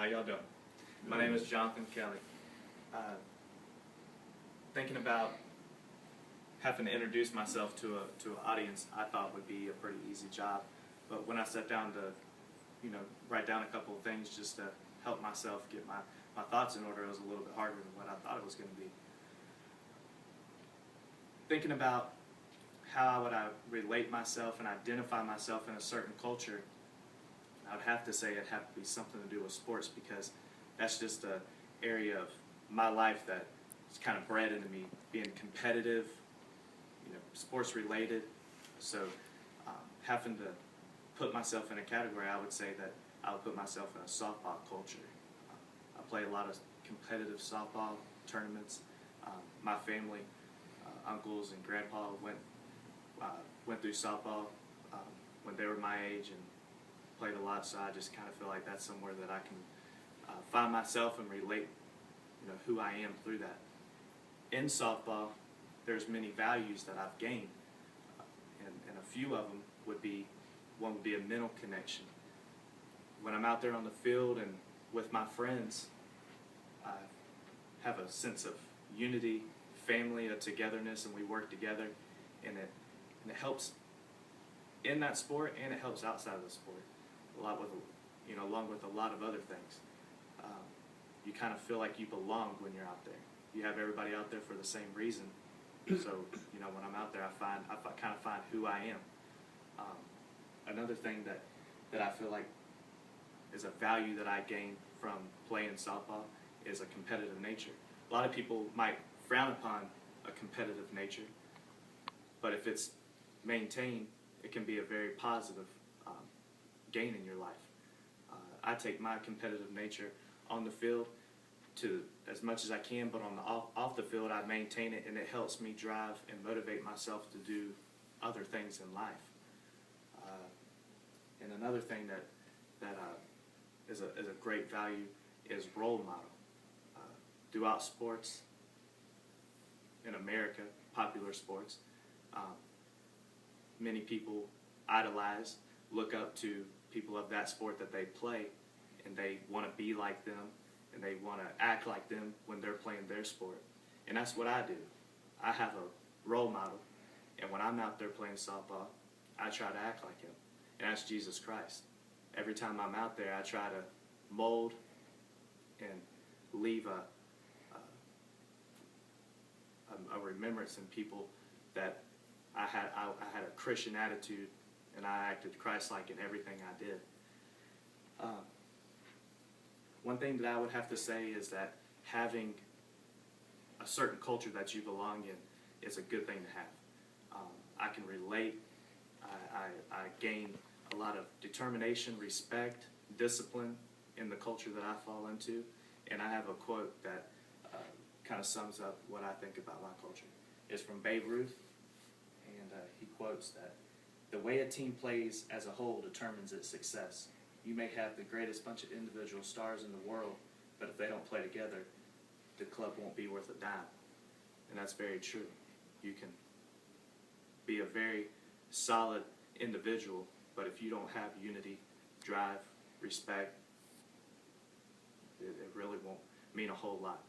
How y'all doing? My name is Jonathan Kelly. Thinking about having to introduce myself to an audience, I thought would be a pretty easy job. But when I sat down to, write down a couple of things just to help myself get my thoughts in order, it was a little bit harder than what I thought it was going to be. Thinking about how would I relate myself and identify myself in a certain culture, I would have to say it'd have to be something to do with sports, because that's just an area of my life that is kind of bred into me, being competitive, sports related. So having to put myself in a category, I would say that I would put myself in a softball culture. I play a lot of competitive softball tournaments. My family, uncles and grandpa went through softball when they were my age and played a lot, so I just kind of feel like that's somewhere that I can find myself and relate who I am through that. In softball, there's many values that I've gained, and a few of them would be, one would be a mental connection. When I'm out there on the field and with my friends, I have a sense of unity, family, a togetherness, and we work together, and it helps in that sport, and it helps outside of the sport a lot with, along with a lot of other things. You kind of feel like you belong when you're out there. You have everybody out there for the same reason. So, when I'm out there, I kind of find who I am. Another thing that I feel like is a value that I gain from playing softball is a competitive nature. A lot of people might frown upon a competitive nature, but if it's maintained, it can be a very positive gain in your life. I take my competitive nature on the field to as much as I can, but on the off the field, I maintain it, and it helps me drive and motivate myself to do other things in life. And another thing that is a great value is role model. Throughout sports in America, popular sports, many people idolize, look up to people of that sport that they play, and they want to be like them, and they want to act like them when they're playing their sport. And that's what I do. I have a role model, and when I'm out there playing softball, I try to act like him, and that's Jesus Christ. Every time I'm out there, I try to mold and leave a remembrance in people that I had a Christian attitude, and I acted Christ-like in everything I did. One thing that I would have to say is that having a certain culture that you belong in is a good thing to have. I can relate. I gain a lot of determination, respect, discipline in the culture that I fall into, and I have a quote that kind of sums up what I think about my culture. It's from Babe Ruth, and he quotes that, "The way a team plays as a whole determines its success. You may have the greatest bunch of individual stars in the world, but if they don't play together, the club won't be worth a dime." And that's very true. You can be a very solid individual, but if you don't have unity, drive, respect, it really won't mean a whole lot.